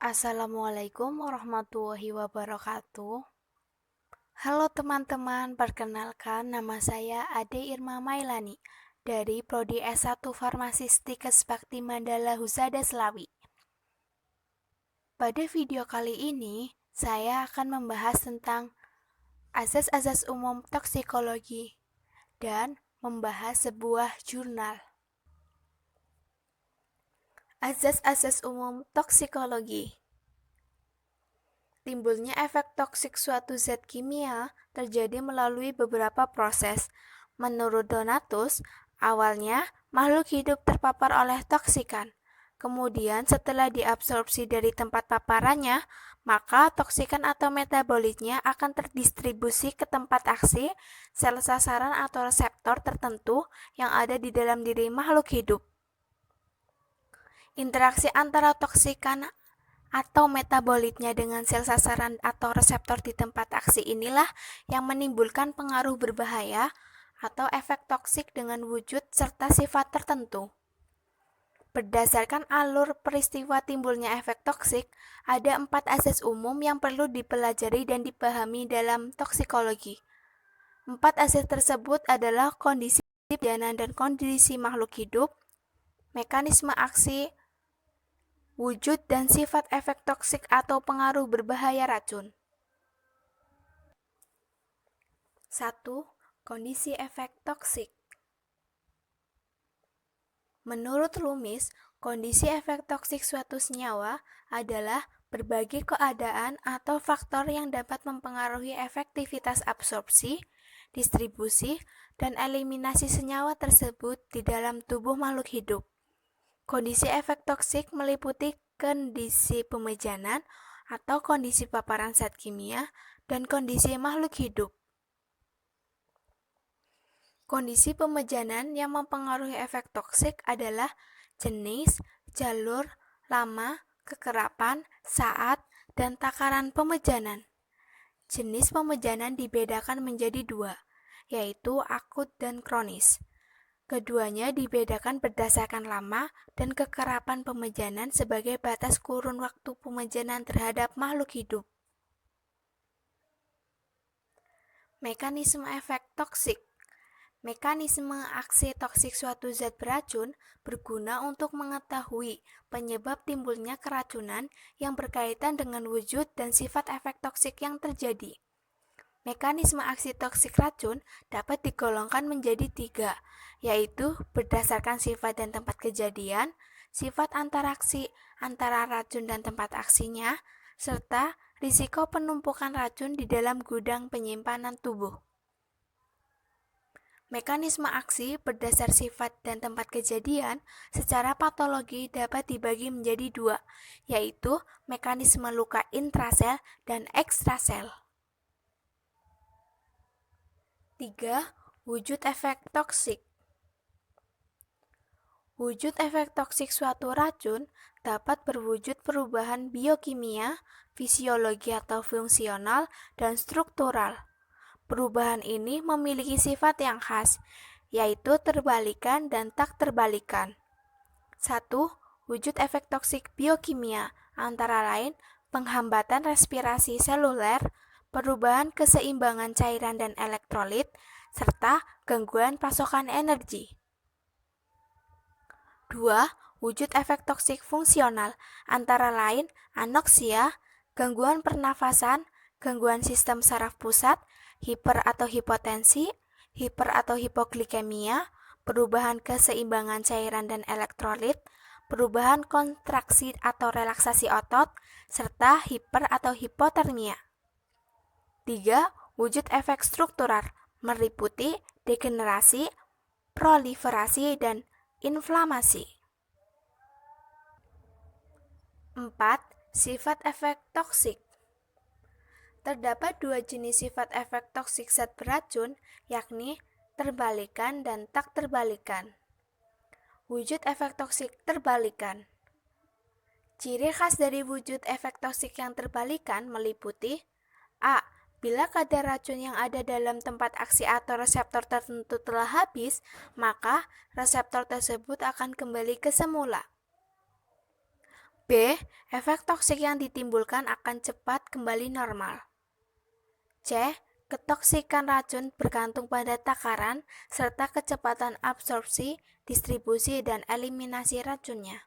Assalamualaikum warahmatullahi wabarakatuh. Halo teman-teman, perkenalkan nama saya Ade Irma Mailani dari Prodi S1 Farmasi Stikes Bakti Mandala Husada Selawi. Pada video kali ini, saya akan membahas tentang asas-asas umum toksikologi dan membahas sebuah jurnal. Asas-asas umum toksikologi. Timbulnya efek toksik suatu zat kimia terjadi melalui beberapa proses. Menurut Donatus, awalnya makhluk hidup terpapar oleh toksikan. Kemudian setelah diabsorpsi dari tempat paparannya, maka toksikan atau metabolitnya akan terdistribusi ke tempat aksi, sel sasaran atau reseptor tertentu yang ada di dalam diri makhluk hidup. Interaksi antara toksikan atau metabolitnya dengan sel sasaran atau reseptor di tempat aksi inilah yang menimbulkan pengaruh berbahaya atau efek toksik dengan wujud serta sifat tertentu. Berdasarkan alur peristiwa timbulnya efek toksik, ada 4 asas umum yang perlu dipelajari dan dipahami dalam toksikologi. 4 asas tersebut adalah kondisi pidana dan kondisi makhluk hidup, mekanisme aksi, wujud dan sifat efek toksik atau pengaruh berbahaya racun. 1. Kondisi efek toksik. Menurut Loomis, kondisi efek toksik suatu senyawa adalah berbagai keadaan atau faktor yang dapat mempengaruhi efektivitas absorpsi, distribusi, dan eliminasi senyawa tersebut di dalam tubuh makhluk hidup. Kondisi efek toksik meliputi kondisi pemejanan atau kondisi paparan zat kimia dan kondisi makhluk hidup. Kondisi pemejanan yang mempengaruhi efek toksik adalah jenis, jalur, lama, kekerapan, saat, dan takaran pemejanan. Jenis pemejanan dibedakan menjadi 2, yaitu akut dan kronis. Keduanya dibedakan berdasarkan lama dan kekerapan pemejanan sebagai batas kurun waktu pemejanan terhadap makhluk hidup. Mekanisme efek toksik. Mekanisme aksi toksik suatu zat beracun berguna untuk mengetahui penyebab timbulnya keracunan yang berkaitan dengan wujud dan sifat efek toksik yang terjadi. Mekanisme aksi toksik racun dapat digolongkan menjadi 3, yaitu berdasarkan sifat dan tempat kejadian, sifat interaksi antara racun dan tempat aksinya, serta risiko penumpukan racun di dalam gudang penyimpanan tubuh. Mekanisme aksi berdasar sifat dan tempat kejadian secara patologi dapat dibagi menjadi 2, yaitu mekanisme luka intrasel dan ekstrasel. 3. Wujud efek toksik. Wujud efek toksik suatu racun dapat berwujud perubahan biokimia, fisiologi atau fungsional, dan struktural. Perubahan ini memiliki sifat yang khas, yaitu terbalikan dan tak terbalikan. 1. Wujud efek toksik biokimia, antara lain penghambatan respirasi seluler, perubahan keseimbangan cairan dan elektrolit, serta gangguan pasokan energi. 2. Wujud efek toksik fungsional, antara lain anoksia, gangguan pernafasan, gangguan sistem saraf pusat, hiper atau hipotensi, hiper atau hipoglikemia, perubahan keseimbangan cairan dan elektrolit, perubahan kontraksi atau relaksasi otot, serta hiper atau hipotermia. 3. Wujud efek struktural meliputi degenerasi, proliferasi, dan inflamasi. 4. Sifat efek toksik. Terdapat 2 jenis sifat efek toksik zat beracun, yakni terbalikan dan tak terbalikan. Wujud efek toksik terbalikan. Ciri khas dari wujud efek toksik yang terbalikan meliputi A. Bila kadar racun yang ada dalam tempat aksi atau reseptor tertentu telah habis, maka reseptor tersebut akan kembali ke semula. B. Efek toksik yang ditimbulkan akan cepat kembali normal. C. Ketoksikan racun bergantung pada takaran serta kecepatan absorpsi, distribusi, dan eliminasi racunnya.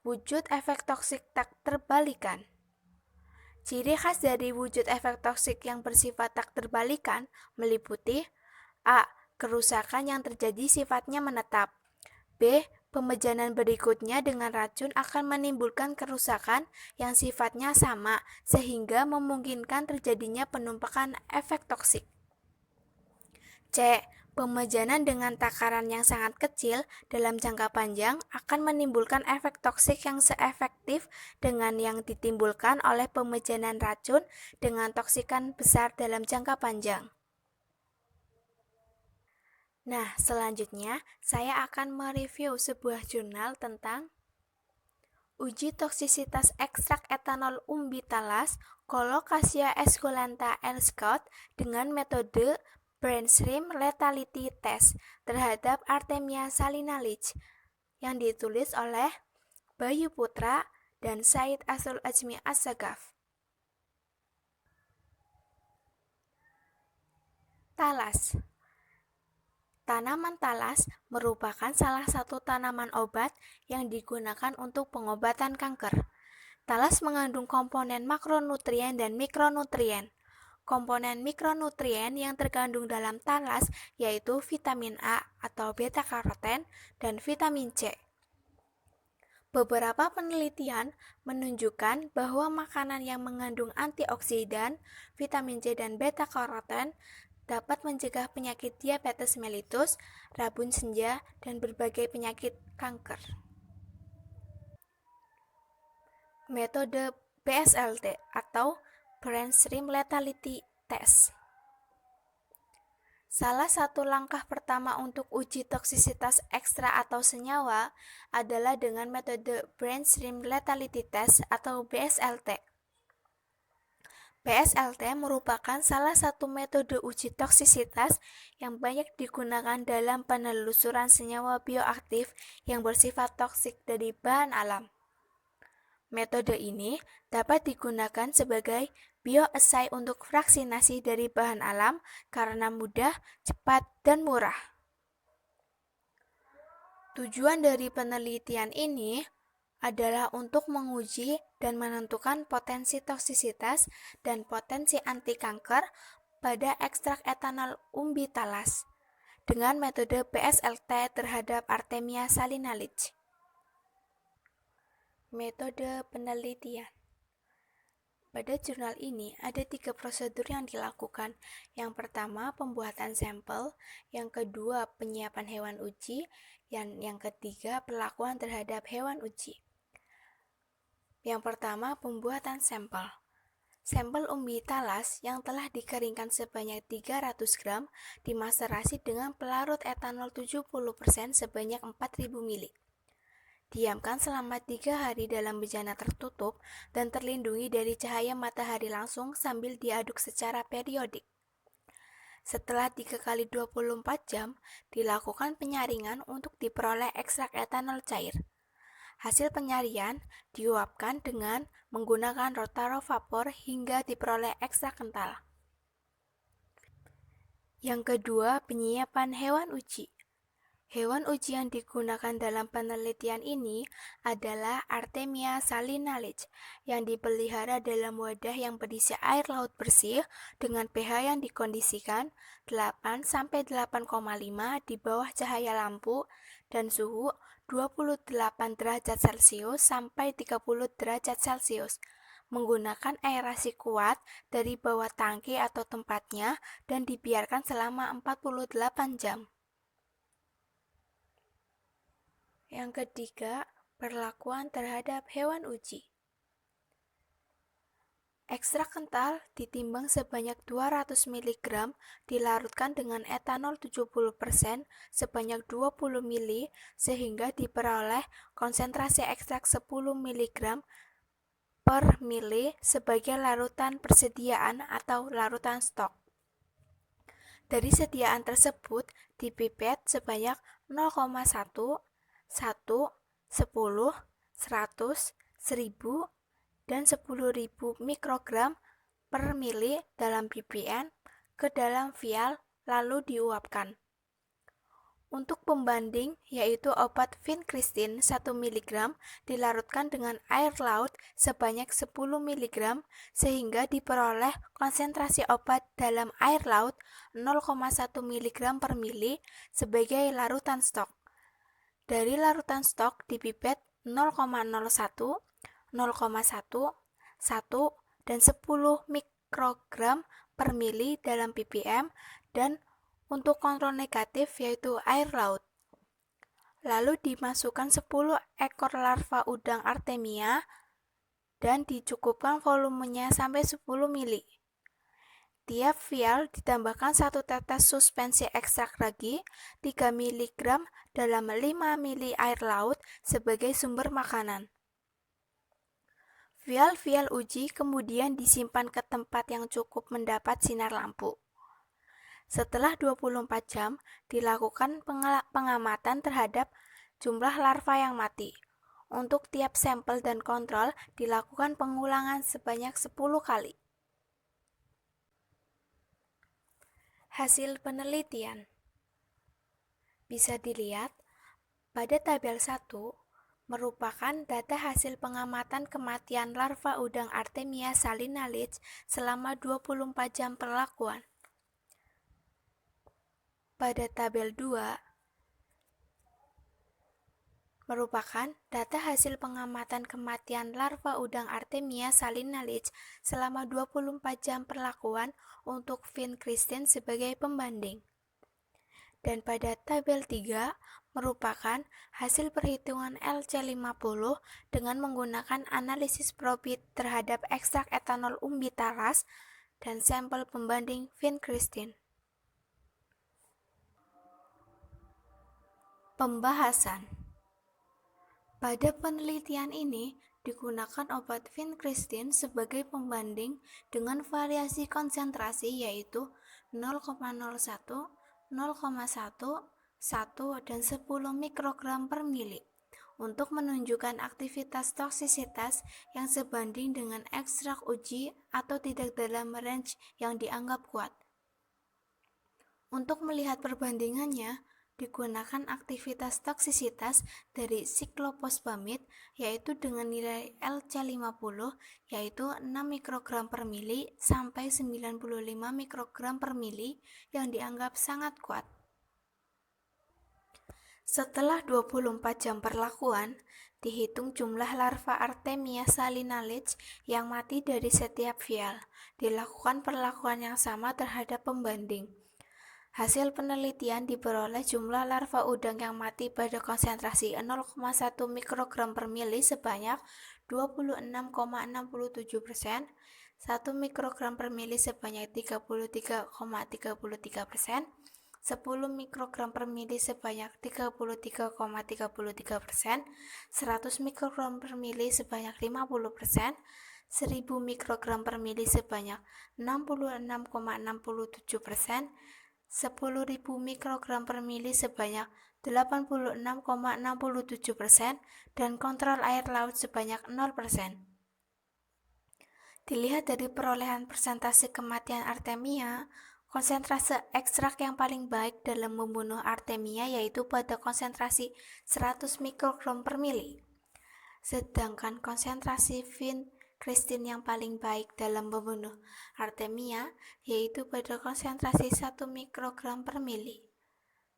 Wujud efek toksik tak terbalikan. Ciri khas dari wujud efek toksik yang bersifat tak terbalikan meliputi A. Kerusakan yang terjadi sifatnya menetap. B. Pemejanan berikutnya dengan racun akan menimbulkan kerusakan yang sifatnya sama sehingga memungkinkan terjadinya penumpakan efek toksik. C. Pemejanan dengan takaran yang sangat kecil dalam jangka panjang akan menimbulkan efek toksik yang seefektif dengan yang ditimbulkan oleh pemejanan racun dengan toksikan besar dalam jangka panjang. Nah, selanjutnya saya akan mereview sebuah jurnal tentang uji toksisitas ekstrak etanol umbi talas Colocasia esculenta L. Scott dengan metode Brainstream Lethality Test terhadap Artemia salinalij yang ditulis oleh Bayu Putra dan Said Asrul Ajmi As-Sagaf. Talas. Tanaman talas merupakan salah satu tanaman obat yang digunakan untuk pengobatan kanker. Talas mengandung komponen makronutrien dan mikronutrien. Komponen mikronutrien yang terkandung dalam talas yaitu vitamin A atau beta-karoten dan vitamin C. Beberapa penelitian menunjukkan bahwa makanan yang mengandung antioksidan, vitamin C dan beta-karoten dapat mencegah penyakit diabetes mellitus, rabun senja, dan berbagai penyakit kanker. Metode BSLT atau Brainstream Lethality Test. Salah satu langkah pertama untuk uji toksisitas ekstra atau senyawa adalah dengan metode Brainstream Lethality Test atau BSLT. BSLT merupakan salah satu metode uji toksisitas yang banyak digunakan dalam penelusuran senyawa bioaktif yang bersifat toksik dari bahan alam. Metode ini dapat digunakan sebagai bioassay untuk vaksinasi dari bahan alam karena mudah, cepat, dan murah. Tujuan dari penelitian ini adalah untuk menguji dan menentukan potensi toksisitas dan potensi anti kanker pada ekstrak etanol umbi talas dengan metode BSLT terhadap Artemia salinalij. Metode penelitian. Pada jurnal ini ada 3 prosedur yang dilakukan. Yang pertama, pembuatan sampel. Yang kedua, penyiapan hewan uji. Yang ketiga, perlakuan terhadap hewan uji. Yang pertama, pembuatan sampel. Sampel umbi talas yang telah dikeringkan sebanyak 300 gram dimaserasi dengan pelarut etanol 70% sebanyak 4000 ml. Diamkan selama 3 hari dalam bejana tertutup dan terlindungi dari cahaya matahari langsung sambil diaduk secara periodik. Setelah 3 kali 24 jam, dilakukan penyaringan untuk diperoleh ekstrak etanol cair. Hasil penyaringan diuapkan dengan menggunakan rotarovapor hingga diperoleh ekstrak kental. Yang kedua, penyiapan hewan uji. Hewan uji yang digunakan dalam penelitian ini adalah Artemia salinalij yang dipelihara dalam wadah yang berisi air laut bersih dengan pH yang dikondisikan 8-8,5 di bawah cahaya lampu dan suhu 28 derajat Celcius sampai 30 derajat Celcius menggunakan aerasi kuat dari bawah tangki atau tempatnya dan dibiarkan selama 48 jam. Yang ketiga, perlakuan terhadap hewan uji. Ekstrak kental ditimbang sebanyak 200 mg dilarutkan dengan etanol 70% sebanyak 20 ml sehingga diperoleh konsentrasi ekstrak 10 mg per mili sebagai larutan persediaan atau larutan stok. Dari sediaan tersebut dipipet sebanyak 0,1, 1, 10, 100, 1000, dan 10.000 mikrogram per mili dalam ppm ke dalam vial lalu diuapkan. Untuk pembanding, yaitu obat vincristin 1 mg dilarutkan dengan air laut sebanyak 10 mg sehingga diperoleh konsentrasi obat dalam air laut 0,1 mg per mili sebagai larutan stok. Dari larutan stok dipipet 0,01, 0,1, 1, dan 10 mikrogram per mili dalam ppm dan untuk kontrol negatif yaitu air laut. Lalu dimasukkan 10 ekor larva udang Artemia dan dicukupkan volumenya sampai 10 mili. Tiap vial ditambahkan 1 tetes suspensi ekstrak ragi 3 mg dalam 5 mili air laut sebagai sumber makanan. Vial-vial uji kemudian disimpan ke tempat yang cukup mendapat sinar lampu. Setelah 24 jam, dilakukan pengamatan terhadap jumlah larva yang mati. Untuk tiap sampel dan kontrol, dilakukan pengulangan sebanyak 10 kali. Hasil penelitian bisa dilihat pada tabel 1 merupakan data hasil pengamatan kematian larva udang Artemia salinalix selama 24 jam perlakuan. Pada tabel 2 merupakan data hasil pengamatan kematian larva udang Artemia salinalix selama 24 jam perlakuan untuk vincristin sebagai pembanding. Dan pada tabel 3 merupakan hasil perhitungan LC50 dengan menggunakan analisis probit terhadap ekstrak etanol umbitalas dan sampel pembanding vincristin. Pembahasan. Pada penelitian ini digunakan obat vincristin sebagai pembanding dengan variasi konsentrasi yaitu 0,01, 0,1, 1, dan 10 mikrogram per mili untuk menunjukkan aktivitas toksisitas yang sebanding dengan ekstrak uji atau tidak dalam range yang dianggap kuat. Untuk melihat perbandingannya, digunakan aktivitas toksisitas dari siklofosfamid yaitu dengan nilai LC50 yaitu 6 mikrogram per mili sampai 95 mikrogram per mili yang dianggap sangat kuat. Setelah 24 jam perlakuan, dihitung jumlah larva Artemia salinalix yang mati dari setiap vial. Dilakukan perlakuan yang sama terhadap pembanding. Hasil penelitian diperoleh jumlah larva udang yang mati pada konsentrasi 0,1 mikrogram per mili sebanyak 26,67%, 1 mikrogram per mili sebanyak 33,33%, 10 mikrogram per mili sebanyak 33,33%, 100 mikrogram per mili sebanyak 50%, 1000 mikrogram per mili sebanyak 66,67%, 10.000 mikrogram per mili sebanyak 86,67% dan kontrol air laut sebanyak 0%. Dilihat dari perolehan persentase kematian Artemia, konsentrasi ekstrak yang paling baik dalam membunuh Artemia yaitu pada konsentrasi 100 mikrogram per mili. Sedangkan konsentrasi vincristin yang paling baik dalam membunuh Artemia yaitu pada konsentrasi 1 mikrogram per mili.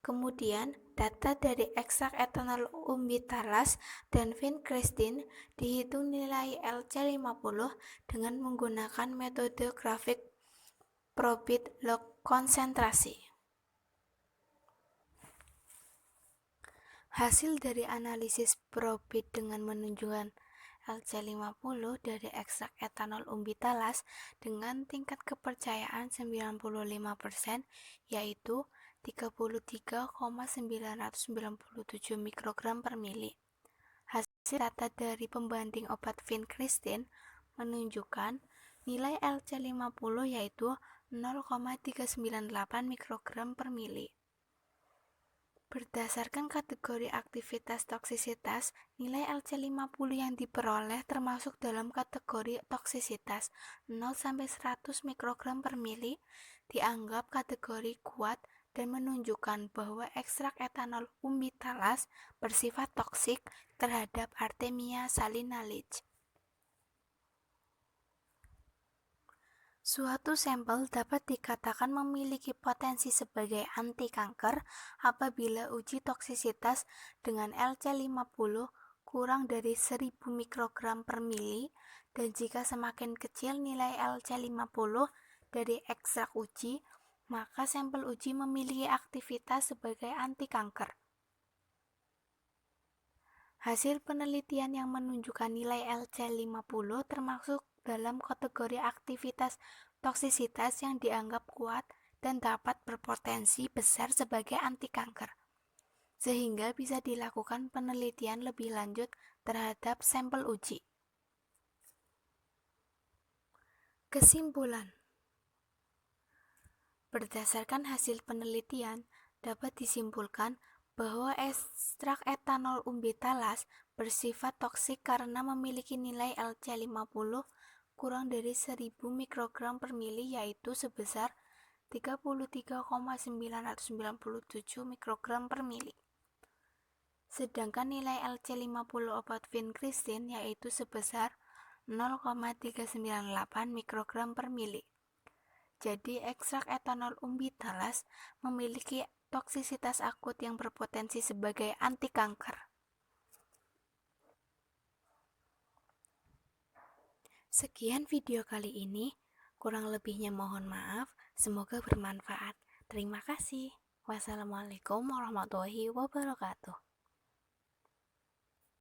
Kemudian, data dari ekstrak etanol umbitalas dan vincristin dihitung nilai LC50 dengan menggunakan metode grafik probit log konsentrasi. Hasil dari analisis probit dengan menunjukkan LC50 dari ekstrak etanol umbitalas dengan tingkat kepercayaan 95% yaitu 33,997 mikrogram per mili. Hasil data dari pembanding obat vincristin menunjukkan nilai LC50 yaitu 0,398 mikrogram per mili. Berdasarkan kategori aktivitas toksisitas, nilai LC50 yang diperoleh termasuk dalam kategori toksisitas 0-100 mikrogram per mili, dianggap kategori kuat dan menunjukkan bahwa ekstrak etanol umbitalas bersifat toksik terhadap Artemia salinale. Suatu sampel dapat dikatakan memiliki potensi sebagai anti kanker apabila uji toksisitas dengan LC50 kurang dari 1000 mikrogram per mili dan jika semakin kecil nilai LC50 dari ekstrak uji, maka sampel uji memiliki aktivitas sebagai anti kanker. Hasil penelitian yang menunjukkan nilai LC50 termasuk dalam kategori aktivitas toksisitas yang dianggap kuat dan dapat berpotensi besar sebagai anti kanker, sehingga bisa dilakukan penelitian lebih lanjut terhadap sampel uji. Kesimpulan: berdasarkan hasil penelitian, dapat disimpulkan bahwa ekstrak etanol umbitalas bersifat toksik karena memiliki nilai LC50 kurang dari 1000 mikrogram per mili, yaitu sebesar 33,997 mikrogram per mili. Sedangkan nilai LC50 obat vincristin yaitu sebesar 0,398 mikrogram per mili. Jadi, ekstrak etanol umbitalas memiliki toksisitas akut yang berpotensi sebagai anti kanker. Sekian video kali ini, kurang lebihnya mohon maaf, semoga bermanfaat. Terima kasih. Wassalamualaikum warahmatullahi wabarakatuh.